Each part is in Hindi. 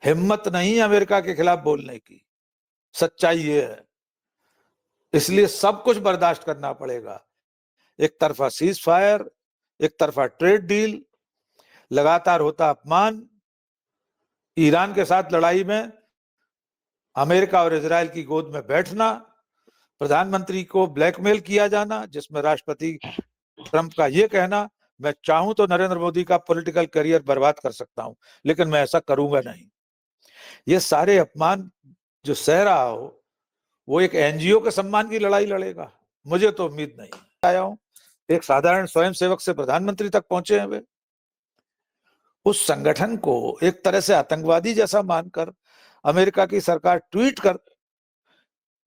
हिम्मत नहीं अमेरिका के खिलाफ बोलने की। सच्चाई ये है, इसलिए सब कुछ बर्दाश्त करना पड़ेगा। एक तरफा सीज फायर, एक तरफा ट्रेड डील, लगातार होता अपमान, ईरान के साथ लड़ाई में अमेरिका और इजराइल की गोद में बैठना, प्रधानमंत्री को ब्लैकमेल किया जाना, जिसमें राष्ट्रपति ट्रंप का यह कहना, मैं चाहूं तो नरेंद्र मोदी का पॉलिटिकल करियर बर्बाद कर सकता हूं, लेकिन मैं ऐसा करूंगा नहीं। ये सारे अपमान जो सह रहा हो, वो एक एनजीओ के सम्मान की लड़ाई लड़ेगा, मुझे तो उम्मीद नहीं। आया हूं, एक साधारण स्वयंसेवक से प्रधानमंत्री तक पहुंचे हैं वे। उस संगठन को एक तरह से आतंकवादी जैसा मानकर अमेरिका की सरकार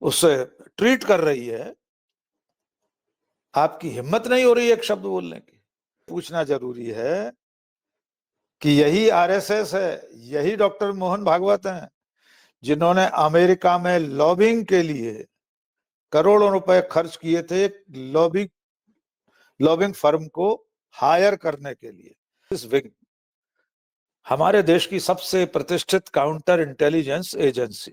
उससे ट्रीट कर रही है। आपकी हिम्मत नहीं हो रही एक शब्द बोलने की। पूछना जरूरी है कि यही आरएसएस है, यही डॉक्टर मोहन भागवत हैं, जिन्होंने अमेरिका में लॉबिंग के लिए करोड़ों रुपए खर्च किए थे लॉबिंग फर्म को हायर करने के लिए। इस विंग हमारे देश की सबसे प्रतिष्ठित काउंटर इंटेलिजेंस एजेंसी,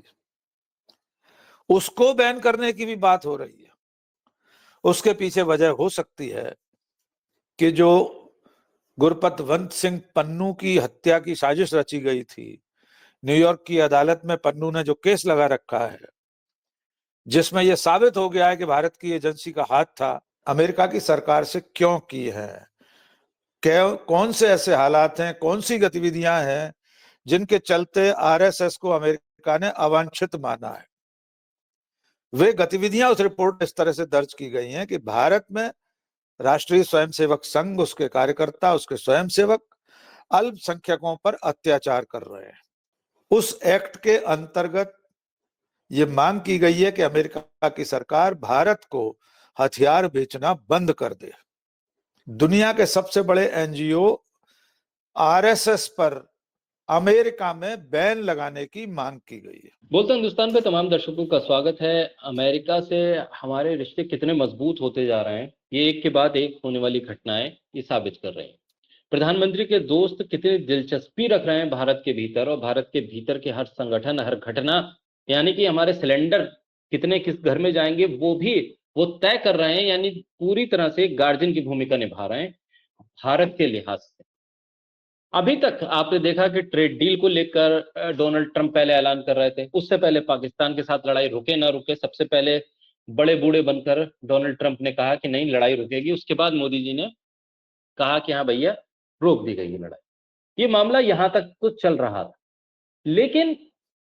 उसको बैन करने की भी बात हो रही है। उसके पीछे वजह हो सकती है कि जो गुरपतवंत सिंह पन्नू की हत्या की साजिश रची गई थी, न्यूयॉर्क की अदालत में पन्नू ने जो केस लगा रखा है, जिसमें यह साबित हो गया है कि भारत की एजेंसी का हाथ था, अमेरिका की सरकार से क्यों की है, कौन से ऐसे हालात हैं, कौन सी गतिविधियां हैं जिनके चलते आरएसएस को अमेरिका ने अवांछित माना है। वे गतिविधियां उस रिपोर्ट में इस तरह से दर्ज की गई हैं कि भारत में राष्ट्रीय स्वयंसेवक संघ, उसके कार्यकर्ता, उसके स्वयंसेवक अल्पसंख्यकों पर अत्याचार कर रहे हैं। उस एक्ट के अंतर्गत ये मांग की गई है कि अमेरिका की सरकार भारत को हथियार बेचना बंद कर दे। दुनिया के सबसे बड़े एनजीओ आरएसएस पर अमेरिका में बैन लगाने की मांग की गई है। बोलते हिंदुस्तान पे तमाम दर्शकों का स्वागत है। अमेरिका से हमारे रिश्ते कितने मजबूत होते जा रहे हैं, ये एक के बाद एक होने वाली घटनाएं ये साबित कर रही हैं। प्रधानमंत्री के दोस्त कितनी दिलचस्पी रख रहे हैं भारत के भीतर, और भारत के भीतर के हर संगठन, हर घटना, यानी कि हमारे सिलेंडर कितने किस घर में जाएंगे वो तय कर रहे हैं, यानी पूरी तरह से गार्जियन की भूमिका निभा रहे हैं भारत के लिहाज से। अभी तक आपने देखा कि ट्रेड डील को लेकर डोनाल्ड ट्रंप पहले ऐलान कर रहे थे, उससे पहले पाकिस्तान के साथ लड़ाई रुके ना रुके, सबसे पहले बड़े बूढ़े बनकर डोनाल्ड ट्रंप ने कहा कि नहीं लड़ाई रुकेगी। उसके बाद मोदी जी ने कहा कि हाँ भैया रोक दी गई है लड़ाई। ये मामला यहां तक तो चल रहा था, लेकिन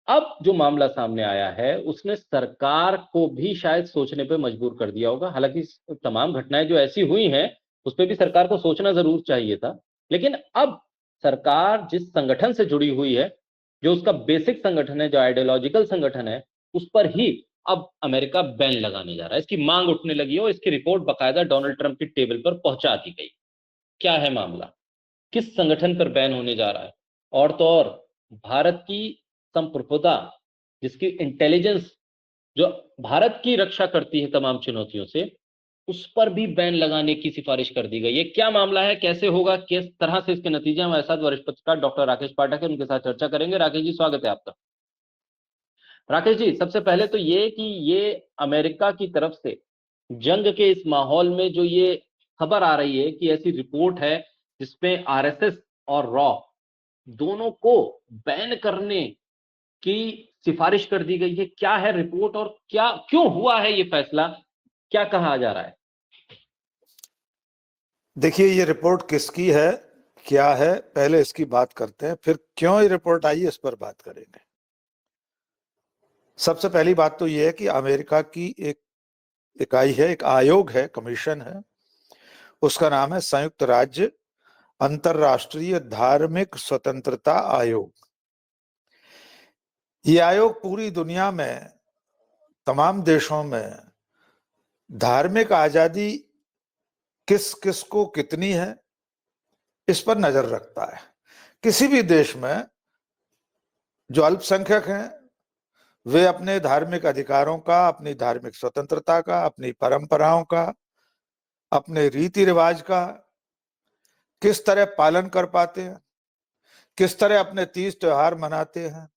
अब जो मामला सामने आया है उसने सरकार को भी शायद सोचने पे मजबूर कर दिया होगा। हालांकि तमाम घटनाएं जो ऐसी हुई हैं उस पर भी सरकार को सोचना जरूर चाहिए था, लेकिन अब सरकार जिस संगठन से जुड़ी हुई है, जो उसका बेसिक संगठन है, जो आइडियोलॉजिकल संगठन है, उस पर ही अब अमेरिका बैन लगाने जा रहा है। इसकी मांग उठने लगी है और इसकी रिपोर्ट बाकायदा डोनाल्ड ट्रंप की टेबल पर पहुंचा दी गई। क्या है मामला, किस संगठन पर बैन होने जा रहा है, और तो और भारत की संप्रभुता, जिसकी इंटेलिजेंस जो भारत की रक्षा करती है तमाम चुनौतियों से, उस पर भी बैन लगाने की सिफारिश कर दी गई है। क्या मामला है, कैसे होगा, किस तरह से इसके नतीजे, हमारे साथ वरिष्ठ पत्रकार डॉक्टर राकेश पाठक है, उनके साथ चर्चा करेंगे। राकेश जी स्वागत है आपका। राकेश जी, सबसे पहले तो ये कि ये अमेरिका की तरफ से जंग के इस माहौल में जो ये खबर आ रही है कि ऐसी रिपोर्ट है जिसमें आरएसएस और रॉ दोनों को बैन करने की सिफारिश कर दी गई है, क्या है रिपोर्ट और क्या क्यों हुआ है ये फैसला, क्या कहा जा रहा है? देखिए, ये रिपोर्ट किसकी है, क्या है, पहले इसकी बात करते हैं, फिर क्यों ये रिपोर्ट आई इस पर बात करेंगे। सबसे पहली बात तो ये है कि अमेरिका की एक इकाई है, एक आयोग है, कमीशन है, उसका नाम है संयुक्त राज्य अंतरराष्ट्रीय धार्मिक स्वतंत्रता आयोग। ये आयोग पूरी दुनिया में तमाम देशों में धार्मिक आजादी किस किस को कितनी है इस पर नजर रखता है। किसी भी देश में जो अल्पसंख्यक हैं वे अपने धार्मिक अधिकारों का, अपनी धार्मिक स्वतंत्रता का, अपनी परंपराओं का, अपने रीति रिवाज का किस तरह पालन कर पाते हैं, किस तरह अपने तीज त्योहार मनाते हैं,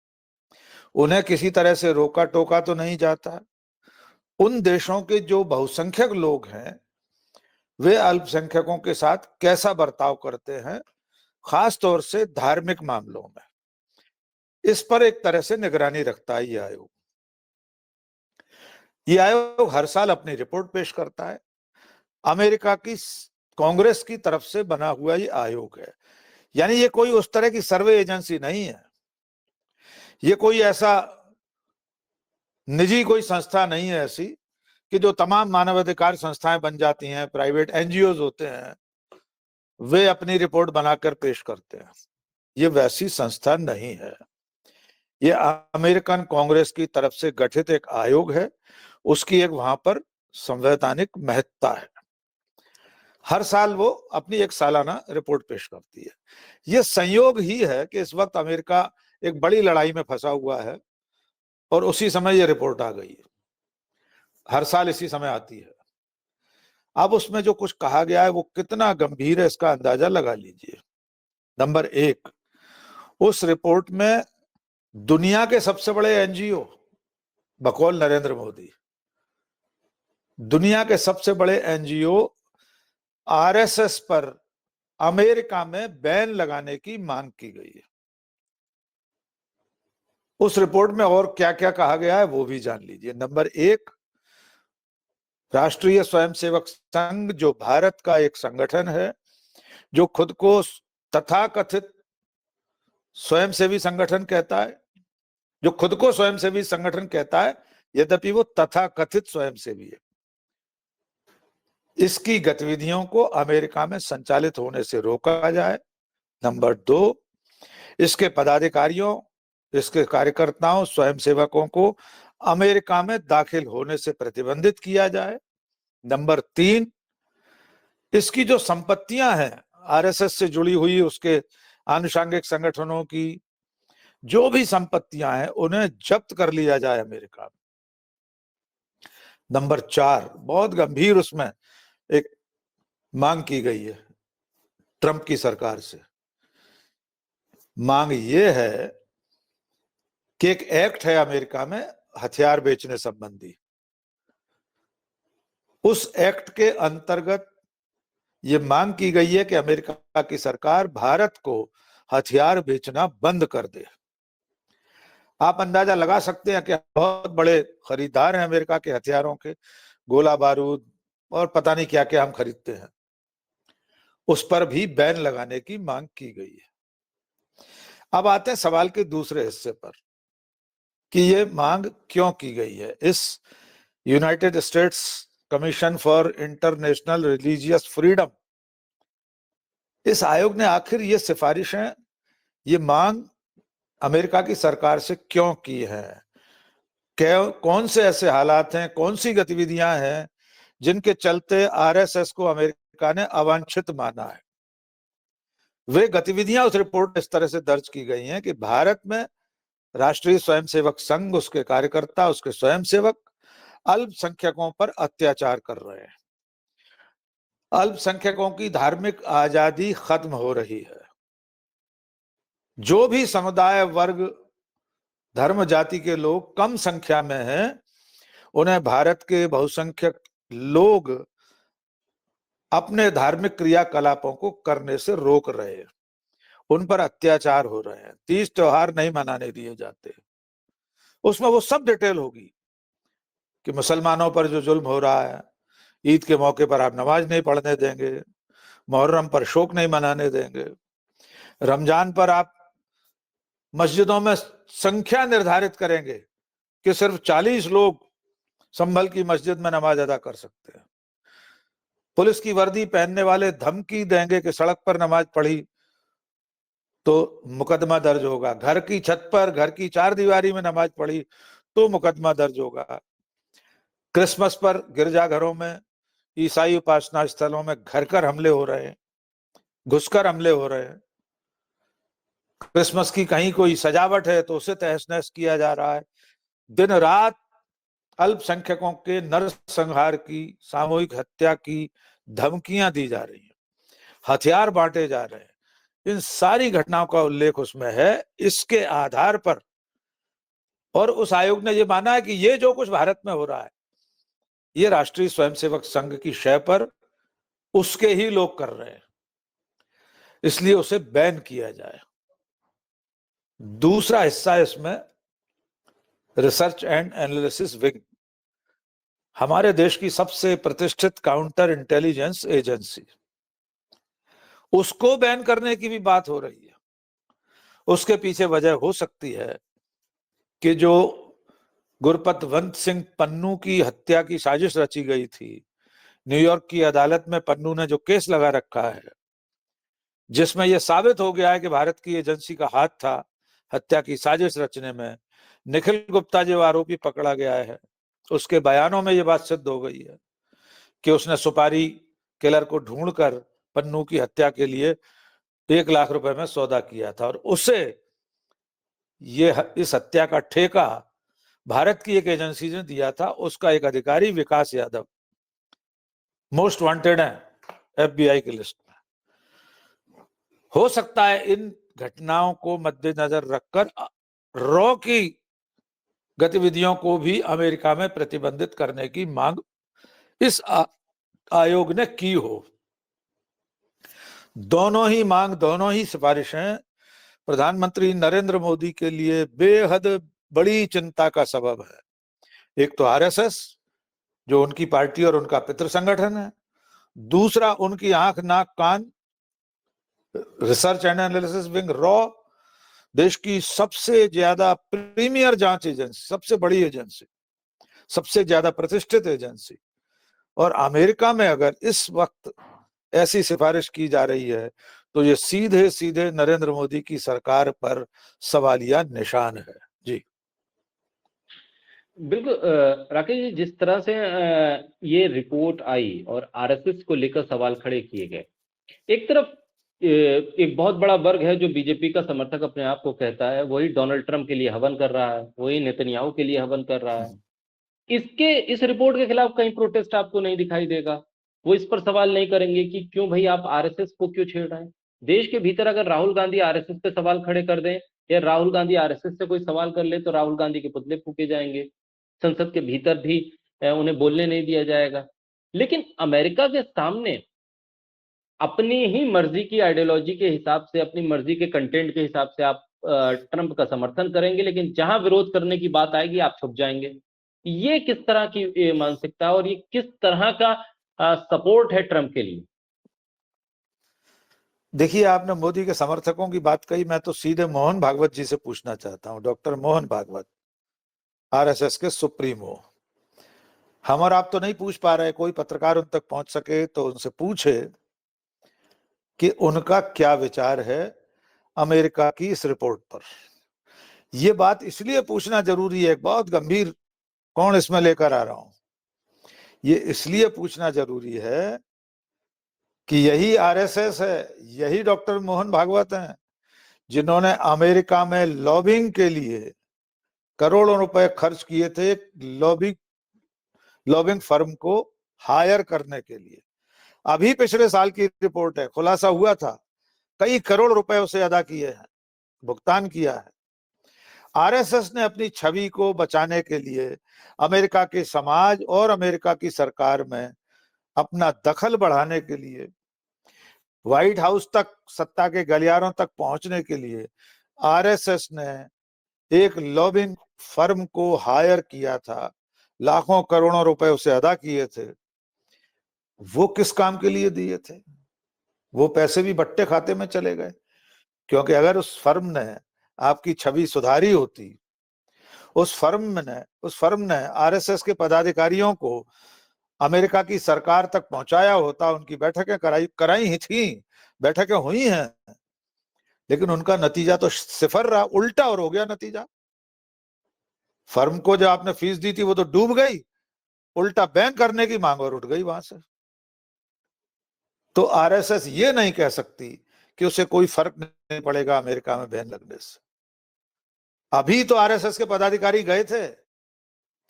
उन्हें किसी तरह से रोका टोका तो नहीं जाता। उन देशों के जो बहुसंख्यक लोग हैं वे अल्पसंख्यकों के साथ कैसा बर्ताव करते हैं, खास तौर से धार्मिक मामलों में, इस पर एक तरह से निगरानी रखता है ये आयोग। ये आयोग हर साल अपनी रिपोर्ट पेश करता है। अमेरिका की कांग्रेस की तरफ से बना हुआ ये आयोग है, यानी ये कोई उस तरह की सर्वे एजेंसी नहीं है, ये कोई ऐसा निजी कोई संस्था नहीं है ऐसी कि जो तमाम मानवाधिकार संस्थाएं बन जाती हैं, प्राइवेट एनजीओज होते हैं, वे अपनी रिपोर्ट बनाकर पेश करते हैं। ये वैसी संस्था नहीं है। ये अमेरिकन कांग्रेस की तरफ से गठित एक आयोग है, उसकी एक वहां पर संवैधानिक महत्ता है। हर साल वो अपनी एक सालाना रिपोर्ट पेश करती है। ये संयोग ही है कि इस वक्त अमेरिका एक बड़ी लड़ाई में फंसा हुआ है और उसी समय ये रिपोर्ट आ गई है। हर साल इसी समय आती है। अब उसमें जो कुछ कहा गया है वो कितना गंभीर है इसका अंदाजा लगा लीजिए। नंबर 1, उस रिपोर्ट में दुनिया के सबसे बड़े एनजीओ, बकौल नरेंद्र मोदी, दुनिया के सबसे बड़े एनजीओ आरएसएस पर अमेरिका में बैन लगाने की मांग की गई है। उस रिपोर्ट में और क्या क्या कहा गया है वो भी जान लीजिए। नंबर 1, राष्ट्रीय स्वयंसेवक संघ जो भारत का एक संगठन है, जो खुद को तथाकथित स्वयंसेवी संगठन कहता है, जो खुद को स्वयंसेवी संगठन कहता है यद्यपि वो तथाकथित स्वयंसेवी है, इसकी गतिविधियों को अमेरिका में संचालित होने से रोका जाए। नंबर 2, इसके पदाधिकारियों, इसके कार्यकर्ताओं, स्वयंसेवकों को अमेरिका में दाखिल होने से प्रतिबंधित किया जाए। नंबर 3, इसकी जो संपत्तियां हैं आरएसएस से जुड़ी हुई, उसके आनुषंगिक संगठनों की जो भी संपत्तियां हैं उन्हें जब्त कर लिया जाए अमेरिका में। नंबर 4, बहुत गंभीर उसमें एक मांग की गई है ट्रंप की सरकार से। मांग ये है कि एक एक्ट है अमेरिका में हथियार बेचने संबंधी, उस एक्ट के अंतर्गत ये मांग की गई है कि अमेरिका की सरकार भारत को हथियार बेचना बंद कर दे। आप अंदाजा लगा सकते हैं कि बहुत बड़े खरीदार हैं अमेरिका के हथियारों के, गोला बारूद और पता नहीं क्या क्या हम खरीदते हैं, उस पर भी बैन लगाने की मांग की गई है। अब आते हैं सवाल के दूसरे हिस्से पर कि ये मांग क्यों की गई है। इस United states commission for international religious freedom, इस आयोग ने आखिर ये सिफारिशें, ये मांग अमेरिका की सरकार से क्यों की है, कौन से ऐसे हालात हैं, कौन सी गतिविधियां हैं जिनके चलते आरएसएस को अमेरिका ने अवांछित माना है। वे गतिविधियां उस रिपोर्ट में इस तरह से दर्ज की गई हैं कि भारत में राष्ट्रीय स्वयंसेवक संघ, उसके कार्यकर्ता, उसके स्वयंसेवक अल्पसंख्यकों पर अत्याचार कर रहे हैं। अल्पसंख्यकों की धार्मिक आजादी खत्म हो रही है। जो भी समुदाय, वर्ग, धर्म, जाति के लोग कम संख्या में हैं, उन्हें भारत के बहुसंख्यक लोग अपने धार्मिक क्रियाकलापों को करने से रोक रहे हैं, उन पर अत्याचार हो रहे हैं, तीज त्योहार नहीं मनाने दिए जाते। उसमें वो सब डिटेल होगी कि मुसलमानों पर जो जुल्म हो रहा है, ईद के मौके पर आप नमाज नहीं पढ़ने देंगे, मुहर्रम पर शोक नहीं मनाने देंगे, रमजान पर आप मस्जिदों में संख्या निर्धारित करेंगे कि सिर्फ 40 लोग संभल की मस्जिद में नमाज अदा कर सकते हैं। पुलिस की वर्दी पहनने वाले धमकी देंगे कि सड़क पर नमाज पढ़ी तो मुकदमा दर्ज होगा, घर की छत पर, घर की चार दीवारी में नमाज पढ़ी तो मुकदमा दर्ज होगा। क्रिसमस पर गिरजाघरों में, ईसाई उपासना स्थलों में घर हमले हो रहे हैं, घुसकर हमले हो रहे हैं। क्रिसमस की कहीं कोई सजावट है तो उसे तहस नहस किया जा रहा है। दिन रात अल्पसंख्यकों के नरसंहार की, सामूहिक हत्या की धमकियां दी जा रही हैं, हथियार बांटे जा रहे हैं। इन सारी घटनाओं का उल्लेख उसमें है। इसके आधार पर और उस आयोग ने ये माना है कि ये जो कुछ भारत में हो रहा है ये राष्ट्रीय स्वयंसेवक संघ की शय पर उसके ही लोग कर रहे हैं, इसलिए उसे बैन किया जाए। दूसरा हिस्सा इसमें रिसर्च एंड एनालिसिस विंग, हमारे देश की सबसे प्रतिष्ठित काउंटर इंटेलिजेंस एजेंसी, उसको बैन करने की भी बात हो रही है। उसके पीछे वजह हो सकती है कि जो गुरपतवंत सिंह पन्नू की हत्या की साजिश रची गई थी, न्यूयॉर्क की अदालत में पन्नू ने जो केस लगा रखा है जिसमें यह साबित हो गया है कि भारत की एजेंसी का हाथ था हत्या की साजिश रचने में, निखिल गुप्ता जो आरोपी पकड़ा गया है उसके बयानों में यह बात सिद्ध हो गई है कि उसने सुपारी किलर को ढूंढकर पन्नू की हत्या के लिए 1 लाख रुपए में सौदा किया था और उसे इस हत्या का ठेका भारत की एक एजेंसी ने दिया था। उसका एक अधिकारी विकास यादव मोस्ट वांटेड है FBI की लिस्ट में। हो सकता है इन घटनाओं को मद्देनजर रखकर रॉ की गतिविधियों को भी अमेरिका में प्रतिबंधित करने की मांग इस आयोग ने की हो। दोनों ही सिफारिशें प्रधानमंत्री नरेंद्र मोदी के लिए बेहद बड़ी चिंता का सबब है। एक तो RSS जो उनकी पार्टी और उनका पितृ संगठन है, दूसरा उनकी आंख नाक कान रिसर्च एंड एनालिसिस विंग रॉ, देश की सबसे ज्यादा प्रीमियर जांच एजेंसी, सबसे बड़ी एजेंसी, सबसे ज्यादा प्रतिष्ठित एजेंसी। और अमेरिका में अगर इस वक्त ऐसी सिफारिश की जा रही है तो ये सीधे सीधे नरेंद्र मोदी की सरकार पर सवालिया निशान है। जी बिल्कुल राकेश जी, जिस तरह से ये रिपोर्ट आई और आरएसएस को लेकर सवाल खड़े किए गए, एक तरफ एक बहुत बड़ा वर्ग है जो बीजेपी का समर्थक अपने आप को कहता है, वही डोनाल्ड ट्रंप के लिए हवन कर रहा है, वही नेतन्याहू के लिए हवन कर रहा है। इस रिपोर्ट के खिलाफ कहीं प्रोटेस्ट आपको नहीं दिखाई देगा। वो इस पर सवाल नहीं करेंगे कि क्यों भाई आप आरएसएस को क्यों छेड़ रहे हैं। देश के भीतर अगर राहुल गांधी आरएसएस पे सवाल खड़े कर दें या राहुल गांधी आरएसएस से कोई सवाल कर ले तो राहुल गांधी के पुतले फूके जाएंगे, संसद के भीतर भी उन्हें बोलने नहीं दिया जाएगा। लेकिन अमेरिका के सामने अपनी ही मर्जी की आइडियोलॉजी के हिसाब से, अपनी मर्जी के कंटेंट के हिसाब से आप ट्रंप का समर्थन करेंगे, लेकिन जहां विरोध करने की बात आएगी आप छुप जाएंगे। ये किस तरह की मानसिकता और ये किस तरह का सपोर्ट है ट्रंप के लिए? देखिए, आपने मोदी के समर्थकों की बात कही, मैं तो सीधे मोहन भागवत जी से पूछना चाहता हूं, डॉक्टर मोहन भागवत, RSS के सुप्रीमो। हम और आप तो नहीं पूछ पा रहे, कोई पत्रकार उन तक पहुंच सके तो उनसे पूछे कि उनका क्या विचार है अमेरिका की इस रिपोर्ट पर। यह बात इसलिए पूछना जरूरी है, बहुत गंभीर कौन इसमें लेकर आ रहा हूं, ये इसलिए पूछना जरूरी है कि यही RSS है, यही डॉक्टर मोहन भागवत हैं जिन्होंने अमेरिका में लॉबिंग के लिए करोड़ों रुपए खर्च किए थे लॉबिंग फर्म को हायर करने के लिए। अभी पिछले साल की रिपोर्ट है, खुलासा हुआ था कई करोड़ रुपए उसे अदा किए हैं, भुगतान किया है। RSS ने अपनी छवि को बचाने के लिए अमेरिका के समाज और अमेरिका की सरकार में अपना दखल बढ़ाने के लिए, व्हाइट हाउस तक, सत्ता के गलियारों तक पहुंचने के लिए RSS ने एक लॉबिंग फर्म को हायर किया था, लाखों करोड़ों रुपए उसे अदा किए थे। वो किस काम के लिए दिए थे? वो पैसे भी बट्टे खाते में चले गए, क्योंकि अगर उस फर्म ने आपकी छवि सुधारी होती, उस फर्म ने RSS के पदाधिकारियों को अमेरिका की सरकार तक पहुंचाया होता, उनकी बैठकें कराई ही थी, बैठकें हुई हैं, लेकिन उनका नतीजा तो सिफर रहा, उल्टा और हो गया नतीजा। फर्म को जो आपने फीस दी थी वो तो डूब गई, उल्टा बैंक करने की मांग और उठ गई वहां से। तो RSS ये नहीं कह सकती कि उसे कोई फर्क नहीं पड़ेगा अमेरिका में बैन लगने से। अभी तो RSS के पदाधिकारी गए थे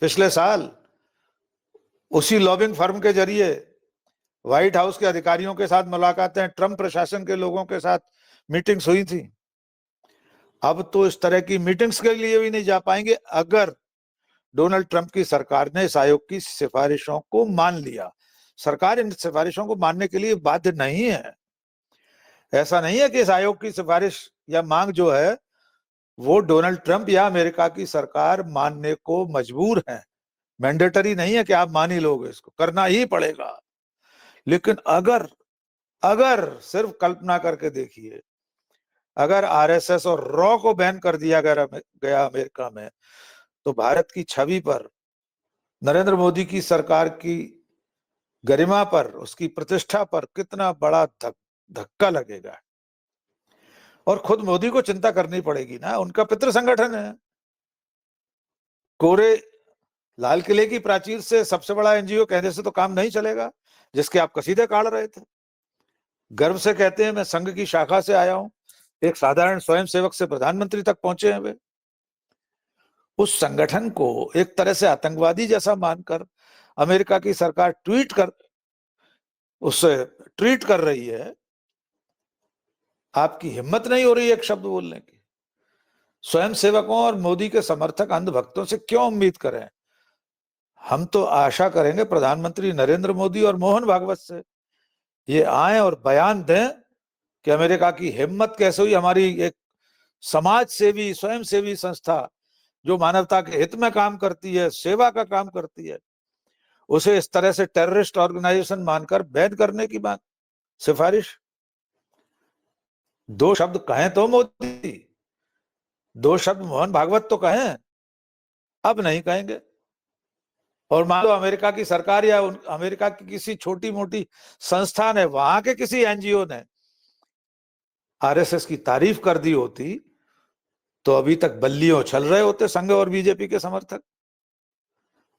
पिछले साल, उसी लॉबिंग फर्म के जरिए व्हाइट हाउस के अधिकारियों के साथ मुलाकातें, ट्रंप प्रशासन के लोगों के साथ मीटिंग्स हुई थी। अब तो इस तरह की मीटिंग्स के लिए भी नहीं जा पाएंगे अगर डोनाल्ड ट्रंप की सरकार ने इस आयोग की सिफारिशों को मान लिया। सरकार इन सिफारिशों को मानने के लिए बाध्य नहीं है। ऐसा नहीं है कि इस आयोग की सिफारिश या मांग जो है वो डोनाल्ड ट्रंप या अमेरिका की सरकार मानने को मजबूर है। मैंडेटरी नहीं है कि आप मान ही लोगे, इसको करना ही पड़ेगा। लेकिन अगर अगर सिर्फ कल्पना करके देखिए, अगर आरएसएस और रॉ को बैन कर दिया गया अमेरिका में, तो भारत की छवि पर, नरेंद्र मोदी की सरकार की गरिमा पर, उसकी प्रतिष्ठा पर कितना बड़ा धक्का लगेगा। और खुद मोदी को चिंता करनी पड़ेगी ना, उनका पितृ संगठन है। कोरे लाल किले की प्राचीर से सबसे बड़ा एनजीओ कहने से तो काम नहीं चलेगा, जिसके आप कसीदे काढ़ रहे थे। गर्व से कहते हैं मैं संघ की शाखा से आया हूं, एक साधारण स्वयंसेवक से प्रधानमंत्री तक पहुंचे हैं वे। उस संगठन को एक तरह से आतंकवादी जैसा मानकर अमेरिका की सरकार उससे ट्रीट कर रही है। आपकी हिम्मत नहीं हो रही एक शब्द बोलने की। स्वयंसेवकों और मोदी के समर्थक अंधभक्तों से क्यों उम्मीद करें? हम तो आशा करेंगे प्रधानमंत्री नरेंद्र मोदी और मोहन भागवत से, ये आए और बयान दें कि अमेरिका की हिम्मत कैसे हुई। हमारी एक समाज सेवी, स्वयंसेवी संस्था जो मानवता के हित में काम करती है, सेवा का काम करती है, उसे इस तरह से टेररिस्ट ऑर्गेनाइजेशन मानकर बैन करने की बात, सिफारिश। दो शब्द कहें तो मोदी, दो शब्द मोहन भागवत तो कहें, अब नहीं कहेंगे। और मान लो अमेरिका की सरकार या अमेरिका की किसी छोटी मोटी संस्था ने, वहां के किसी एनजीओ ने आरएसएस की तारीफ कर दी होती, तो अभी तक बल्लियों चल रहे होते संघ और बीजेपी के समर्थक।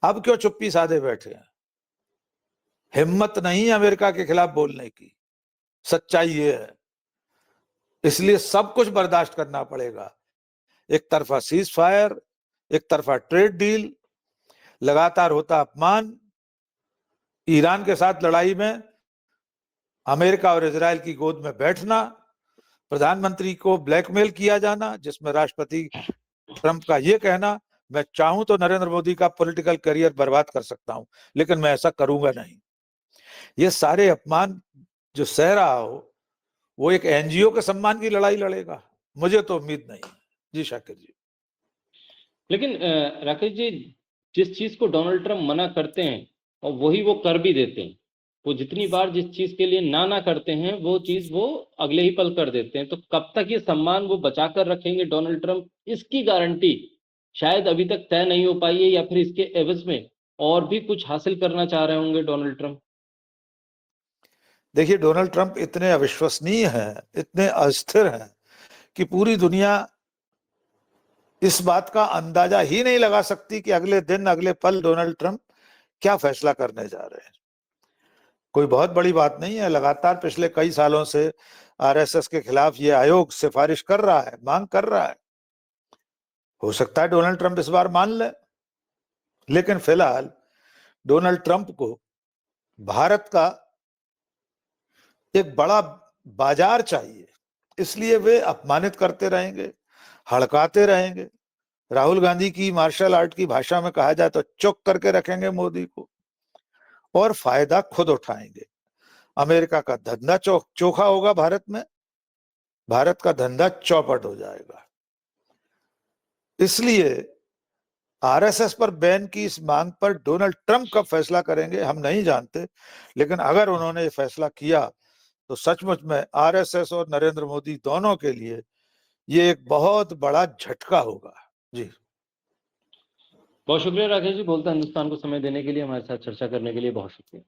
अब क्यों चुप्पी साधे बैठे हैं? हिम्मत नहीं है अमेरिका के खिलाफ बोलने की, सच्चाई ये है। इसलिए सब कुछ बर्दाश्त करना पड़ेगा। एक तरफा सीज फायर, एक तरफा ट्रेड डील, लगातार होता अपमान, ईरान के साथ लड़ाई में अमेरिका और इजराइल की गोद में बैठना, प्रधानमंत्री को ब्लैकमेल किया जाना, जिसमें राष्ट्रपति ट्रंप का यह कहना, मैं चाहूं तो नरेंद्र मोदी का पॉलिटिकल करियर बर्बाद कर सकता हूं, लेकिन मैं ऐसा करूंगा नहीं। ये सारे अपमान जो सह रहा हो, वो एक एनजीओ के सम्मान की लड़ाई लड़ेगा? मुझे तो उम्मीद नहीं है। जी शाकिर जी। लेकिन राकेश जी, जिस चीज को डोनाल्ड ट्रंप मना करते हैं और वही वो कर भी देते हैं, वो जितनी बार जिस चीज के लिए ना करते हैं वो चीज वो अगले ही पल कर देते हैं। तो कब तक ये सम्मान वो बचा कर रखेंगे डोनाल्ड ट्रंप, इसकी गारंटी शायद अभी तक तय नहीं हो पाई है, या फिर इसके एवज में और भी कुछ हासिल करना चाह रहे होंगे डोनाल्ड ट्रंप। देखिए, डोनाल्ड ट्रंप इतने अविश्वसनीय हैं, इतने अस्थिर हैं कि पूरी दुनिया इस बात का अंदाजा ही नहीं लगा सकती कि अगले दिन, अगले पल डोनाल्ड ट्रंप क्या फैसला करने जा रहे हैं। कोई बहुत बड़ी बात नहीं है। लगातार पिछले कई सालों से आरएसएस के खिलाफ ये आयोग सिफारिश कर रहा है, मांग कर रहा है। हो सकता है डोनाल्ड ट्रंप इस बार मान ले, लेकिन फिलहाल डोनाल्ड ट्रंप को भारत का एक बड़ा बाजार चाहिए, इसलिए वे अपमानित करते रहेंगे, हड़काते रहेंगे। राहुल गांधी की मार्शल आर्ट की भाषा में कहा जाए तो चुप करके रखेंगे मोदी को, और फायदा खुद उठाएंगे। अमेरिका का धंधा चोखा होगा भारत में, भारत का धंधा चौपट हो जाएगा। इसलिए आरएसएस पर बैन की इस मांग पर डोनाल्ड ट्रंप कब फैसला करेंगे हम नहीं जानते, लेकिन अगर उन्होंने ये फैसला किया तो सचमुच में आरएसएस और नरेंद्र मोदी दोनों के लिए ये एक बहुत बड़ा झटका होगा। जी, बहुत शुक्रिया राकेश जी, बोलता हिंदुस्तान को समय देने के लिए, हमारे साथ चर्चा करने के लिए बहुत शुक्रिया।